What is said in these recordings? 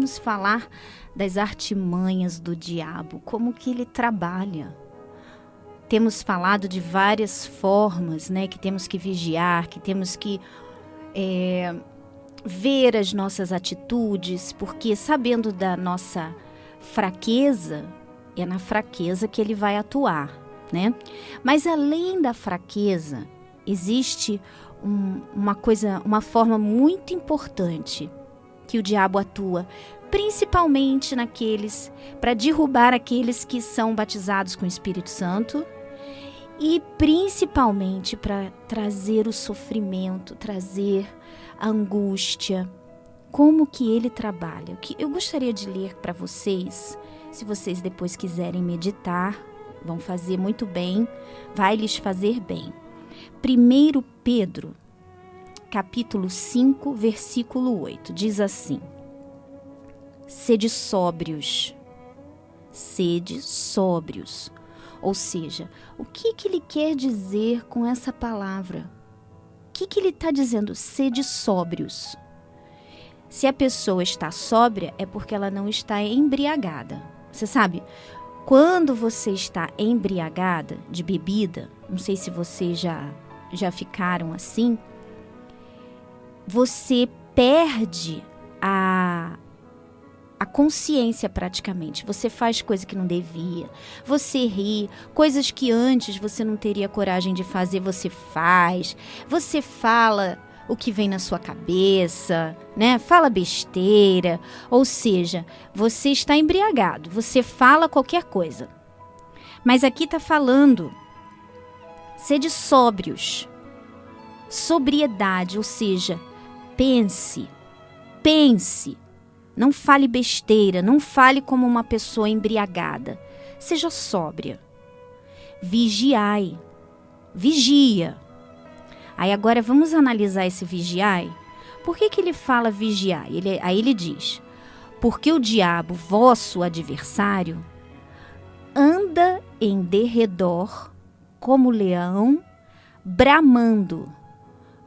vamos falar das artimanhas do diabo, como que ele trabalha. Temos falado de várias formas, né, que temos que vigiar, que temos que ver as nossas atitudes, porque sabendo da nossa fraqueza, é na fraqueza que ele vai atuar, né? Mas além da fraqueza, existe uma forma muito importante que o diabo atua, principalmente para derrubar aqueles que são batizados com o Espírito Santo e principalmente para trazer o sofrimento, trazer a angústia. Como que ele trabalha? O que eu gostaria de ler para vocês, se vocês depois quiserem meditar, vão fazer muito bem, vai lhes fazer bem. 1 Pedro, capítulo 5, versículo 8, diz assim: sede sóbrios. Ou seja, o que ele quer dizer com essa palavra? O que ele está dizendo? Sede sóbrios. Se a pessoa está sóbria, é porque ela não está embriagada. Você sabe, quando você está embriagada de bebida, não sei se vocês já ficaram assim, você perde a consciência praticamente. Você faz coisa que não devia, você ri, coisas que antes você não teria coragem de fazer, você faz, você fala o que vem na sua cabeça, né? Fala besteira, ou seja, você está embriagado, você fala qualquer coisa. Mas aqui está falando, sede sóbrios, sobriedade, ou seja, pense, não fale besteira, não fale como uma pessoa embriagada, seja sóbria, vigiai, vigia. Aí agora vamos analisar esse vigiai. Por que ele fala vigiai? Aí ele diz, porque o diabo, vosso adversário, anda em derredor como leão, bramando,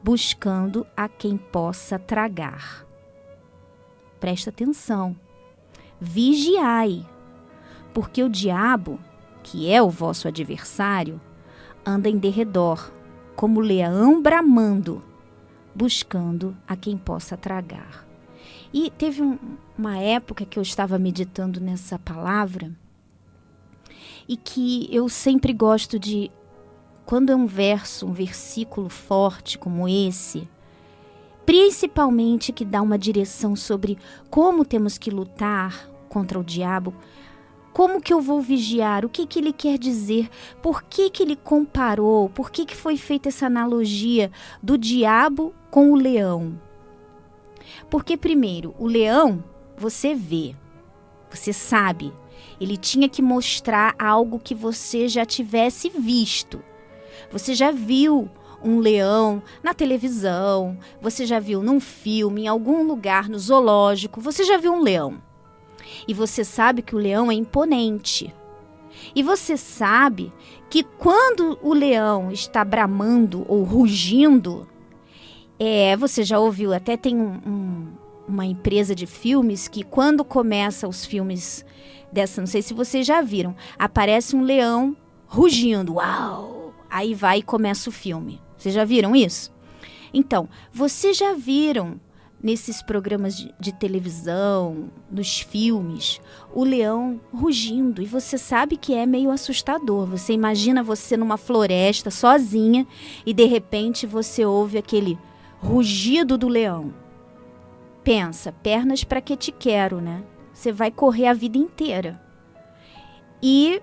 buscando a quem possa tragar. Presta atenção. Vigiai, porque o diabo, que é o vosso adversário, anda em derredor, como leão bramando, buscando a quem possa tragar. E teve uma época que eu estava meditando nessa palavra e que eu sempre gosto de, quando é um versículo forte como esse, principalmente que dá uma direção sobre como temos que lutar contra o diabo, como que eu vou vigiar, o que ele quer dizer, por que ele comparou, por que foi feita essa analogia do diabo com o leão. Porque primeiro, o leão, você vê, você sabe, ele tinha que mostrar algo que você já tivesse visto. Você já viu um leão na televisão, você já viu num filme, em algum lugar, no zoológico, você já viu um leão. E você sabe que o leão é imponente. E você sabe que quando o leão está bramando ou rugindo, você já ouviu, até tem uma empresa de filmes que quando começa os filmes dessa, não sei se vocês já viram, aparece um leão rugindo, uau! Aí vai e começa o filme. Vocês já viram isso? Então, vocês já viram nesses programas de televisão, nos filmes, o leão rugindo. E você sabe que é meio assustador. Você imagina você numa floresta, sozinha, e de repente você ouve aquele rugido do leão. Pensa, pernas para que te quero, né? Você vai correr a vida inteira. E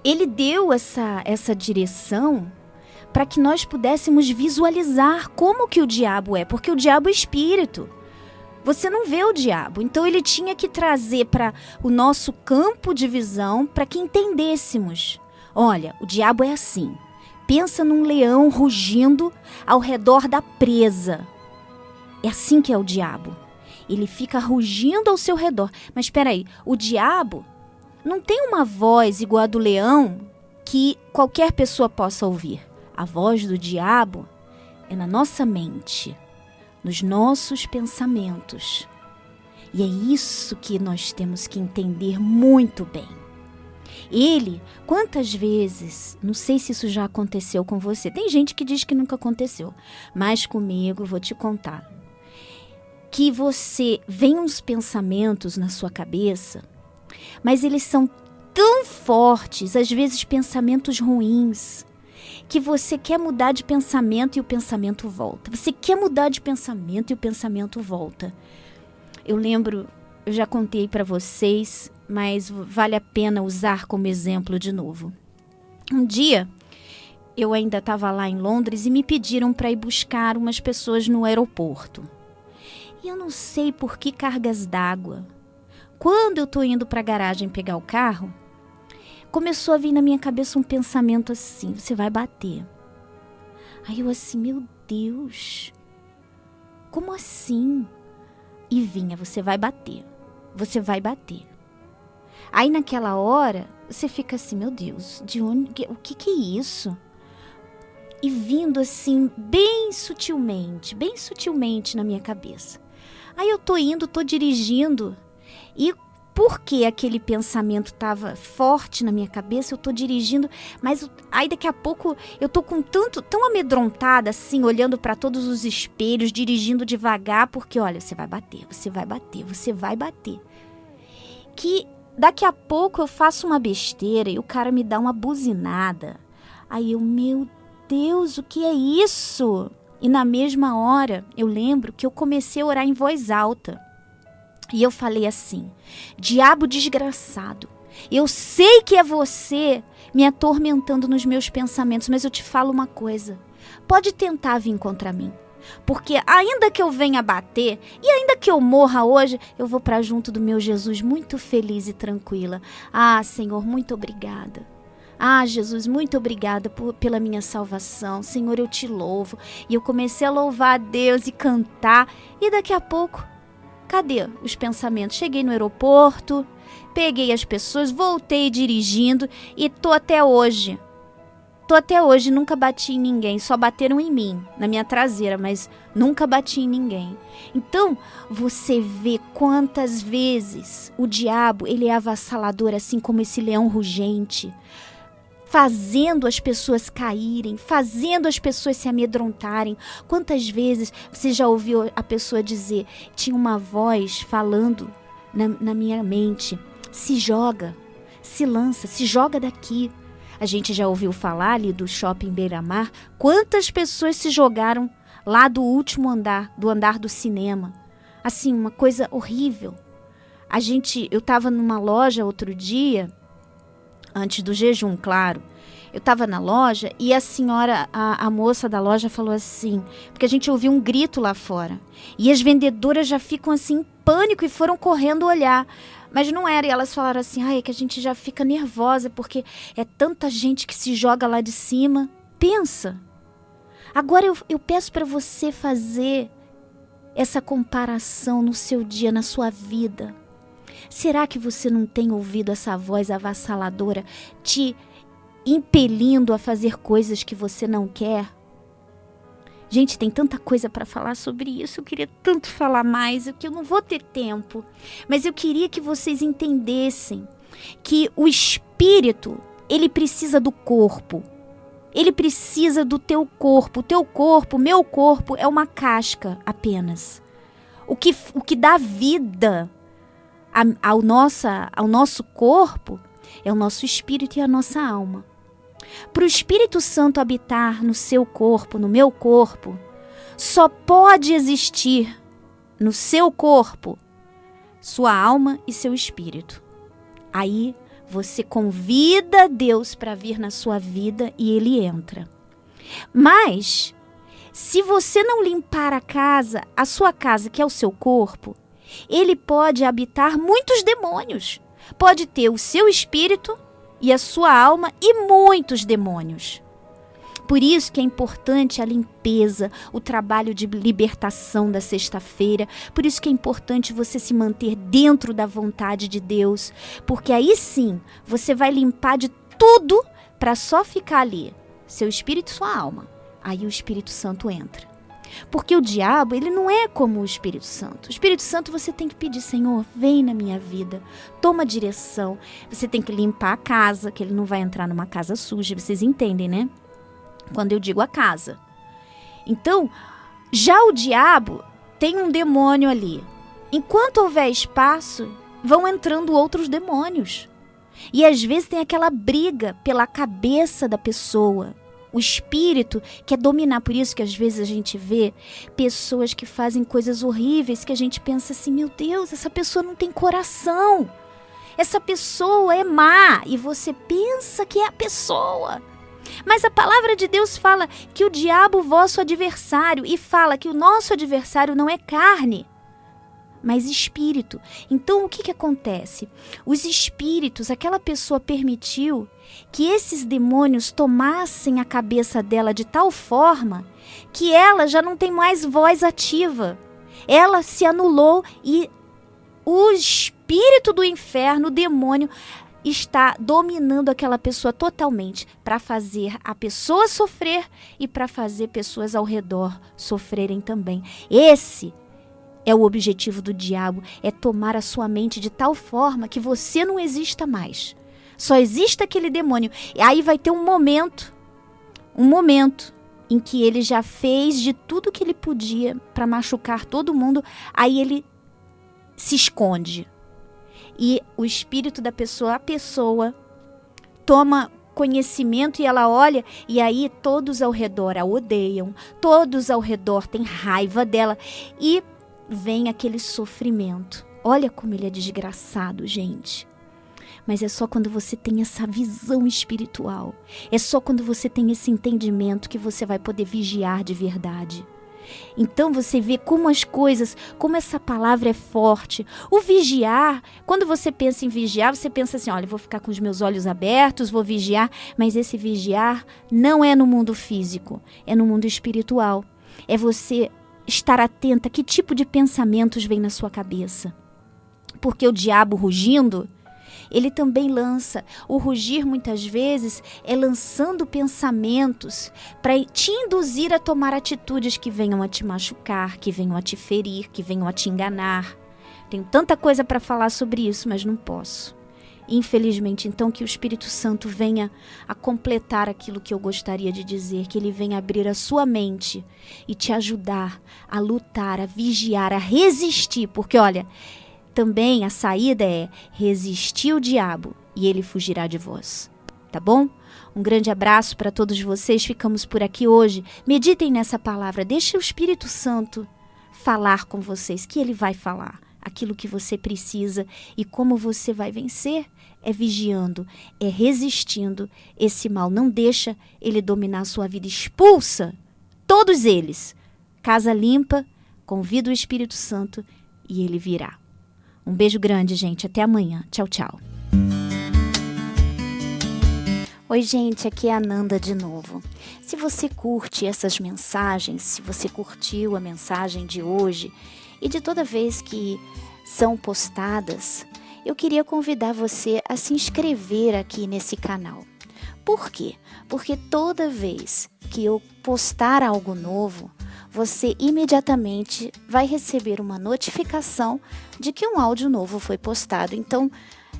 ele deu essa direção para que nós pudéssemos visualizar como que o diabo é, porque o diabo é espírito. Você não vê o diabo, então ele tinha que trazer para o nosso campo de visão para que entendêssemos. Olha, o diabo é assim, pensa num leão rugindo ao redor da presa. É assim que é o diabo. Ele fica rugindo ao seu redor. Mas espera aí, o diabo não tem uma voz igual a do leão que qualquer pessoa possa ouvir. A voz do diabo é na nossa mente, nos nossos pensamentos. E é isso que nós temos que entender muito bem. Ele, quantas vezes, não sei se isso já aconteceu com você, tem gente que diz que nunca aconteceu, mas comigo, vou te contar, que você vem uns pensamentos na sua cabeça, mas eles são tão fortes, às vezes pensamentos ruins, que você quer mudar de pensamento e o pensamento volta. Você quer mudar de pensamento e o pensamento volta. Eu lembro, eu já contei para vocês, mas vale a pena usar como exemplo de novo. Um dia, eu ainda estava lá em Londres e me pediram para ir buscar umas pessoas no aeroporto. E eu não sei por que cargas d'água. Quando eu estou indo para a garagem pegar o carro, começou a vir na minha cabeça um pensamento assim, você vai bater. Aí eu assim, meu Deus, como assim? E vinha, você vai bater, você vai bater. Aí naquela hora, você fica assim, meu Deus, de onde, o que é isso? E vindo assim, bem sutilmente na minha cabeça. Aí eu tô indo, tô dirigindo, e porque aquele pensamento estava forte na minha cabeça, eu tô dirigindo, mas aí daqui a pouco eu tô com tão amedrontada assim, olhando para todos os espelhos, dirigindo devagar, porque olha, você vai bater, você vai bater, você vai bater. Que daqui a pouco eu faço uma besteira e o cara me dá uma buzinada. Aí eu, meu Deus, o que é isso? E na mesma hora, eu lembro que eu comecei a orar em voz alta. E eu falei assim, diabo desgraçado, eu sei que é você me atormentando nos meus pensamentos, mas eu te falo uma coisa, pode tentar vir contra mim, porque ainda que eu venha bater e ainda que eu morra hoje, eu vou para junto do meu Jesus muito feliz e tranquila. Ah, Senhor, muito obrigada. Ah, Jesus, muito obrigada pela minha salvação. Senhor, eu te louvo. E eu comecei a louvar a Deus e cantar, e daqui a pouco, cadê os pensamentos? Cheguei no aeroporto, peguei as pessoas, voltei dirigindo e tô até hoje. Nunca bati em ninguém, só bateram em mim, na minha traseira, mas nunca bati em ninguém. Então, você vê quantas vezes o diabo, ele é avassalador, assim como esse leão rugente, fazendo as pessoas caírem, fazendo as pessoas se amedrontarem. Quantas vezes você já ouviu a pessoa dizer, tinha uma voz falando na minha mente, se joga, se lança, se joga daqui. A gente já ouviu falar ali do Shopping Beira-Mar, quantas pessoas se jogaram lá do último andar, do andar do cinema. Assim, uma coisa horrível. Eu estava numa loja outro dia, antes do jejum, claro. Eu estava na loja e a senhora, a moça da loja falou assim, porque a gente ouviu um grito lá fora. E as vendedoras já ficam assim em pânico e foram correndo olhar. Mas não era, e elas falaram assim, é que a gente já fica nervosa porque é tanta gente que se joga lá de cima. Pensa. Agora eu peço para você fazer essa comparação no seu dia, na sua vida. Será que você não tem ouvido essa voz avassaladora te impelindo a fazer coisas que você não quer? Gente, tem tanta coisa para falar sobre isso. Eu queria tanto falar mais, que eu não vou ter tempo. Mas eu queria que vocês entendessem que o espírito, ele precisa do corpo. Ele precisa do teu corpo. O teu corpo, meu corpo, é uma casca apenas. O que dá vida ao nosso corpo é o nosso espírito e a nossa alma. Para o Espírito Santo habitar no seu corpo, no meu corpo, só pode existir no seu corpo sua alma e seu espírito. Aí você convida Deus para vir na sua vida e ele entra. Mas se você não limpar a sua casa, que é o seu corpo, ele pode habitar muitos demônios. Pode ter o seu espírito e a sua alma e muitos demônios. Por isso que é importante a limpeza, o trabalho de libertação da sexta-feira. Por isso que é importante você se manter dentro da vontade de Deus. Porque aí sim, você vai limpar de tudo para só ficar ali. Seu espírito e sua alma. Aí o Espírito Santo entra. Porque o diabo, ele não é como o Espírito Santo. O Espírito Santo você tem que pedir, Senhor, vem na minha vida, toma direção. Você tem que limpar a casa, que ele não vai entrar numa casa suja, vocês entendem, né? Quando eu digo a casa. Então, já o diabo tem um demônio ali. Enquanto houver espaço, vão entrando outros demônios. E às vezes tem aquela briga pela cabeça da pessoa. O espírito quer dominar. Por isso que às vezes a gente vê pessoas que fazem coisas horríveis, que a gente pensa assim, meu Deus, essa pessoa não tem coração. Essa pessoa é má. E você pensa que é a pessoa. Mas a palavra de Deus fala que o diabo, vosso adversário, e fala que o nosso adversário não é carne, mas espírito. Então, o que acontece? Os espíritos, aquela pessoa permitiu que esses demônios tomassem a cabeça dela de tal forma que ela já não tem mais voz ativa. Ela se anulou e o espírito do inferno, o demônio, está dominando aquela pessoa totalmente para fazer a pessoa sofrer e para fazer pessoas ao redor sofrerem também. Esse é o objetivo do diabo, é tomar a sua mente de tal forma que você não exista mais. Só existe aquele demônio. E aí vai ter um momento em que ele já fez de tudo que ele podia para machucar todo mundo, aí ele se esconde. E o espírito da pessoa, a pessoa toma conhecimento e ela olha, e aí todos ao redor a odeiam, todos ao redor têm raiva dela e vem aquele sofrimento. Olha como ele é desgraçado, gente. Mas é só quando você tem essa visão espiritual, é só quando você tem esse entendimento que você vai poder vigiar de verdade. Então você vê como as coisas, como essa palavra é forte. O vigiar, quando você pensa em vigiar, você pensa assim, olha, eu vou ficar com os meus olhos abertos, vou vigiar, mas esse vigiar não é no mundo físico, é no mundo espiritual. É você estar atenta a que tipo de pensamentos vem na sua cabeça. Porque o diabo rugindo, ele também lança. O rugir muitas vezes é lançando pensamentos para te induzir a tomar atitudes que venham a te machucar, que venham a te ferir, que venham a te enganar. Tenho tanta coisa para falar sobre isso, mas não posso. Infelizmente, então, que o Espírito Santo venha a completar aquilo que eu gostaria de dizer, que ele venha abrir a sua mente e te ajudar a lutar, a vigiar, a resistir, porque olha, também a saída é resistir o diabo e ele fugirá de vós, tá bom? Um grande abraço para todos vocês, ficamos por aqui hoje. Meditem nessa palavra, deixe o Espírito Santo falar com vocês, que ele vai falar aquilo que você precisa, e como você vai vencer é vigiando, é resistindo esse mal. Não deixa ele dominar a sua vida, expulsa todos eles. Casa limpa, convida o Espírito Santo e ele virá. Um beijo grande, gente. Até amanhã. Tchau, tchau. Oi, gente. Aqui é a Nanda de novo. Se você curte essas mensagens, se você curtiu a mensagem de hoje e de toda vez que são postadas, eu queria convidar você a se inscrever aqui nesse canal. Por quê? Porque toda vez que eu postar algo novo, você imediatamente vai receber uma notificação de que um áudio novo foi postado. Então,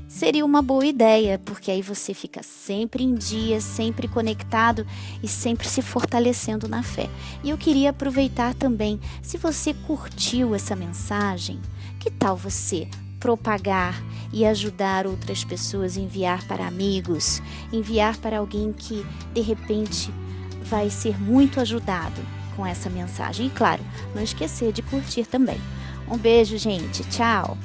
seria uma boa ideia, porque aí você fica sempre em dia, sempre conectado e sempre se fortalecendo na fé. E eu queria aproveitar também, se você curtiu essa mensagem, que tal você propagar e ajudar outras pessoas, enviar para amigos, enviar para alguém que, de repente, vai ser muito ajudado com essa mensagem. E claro, não esquecer de curtir também. Um beijo, gente. Tchau!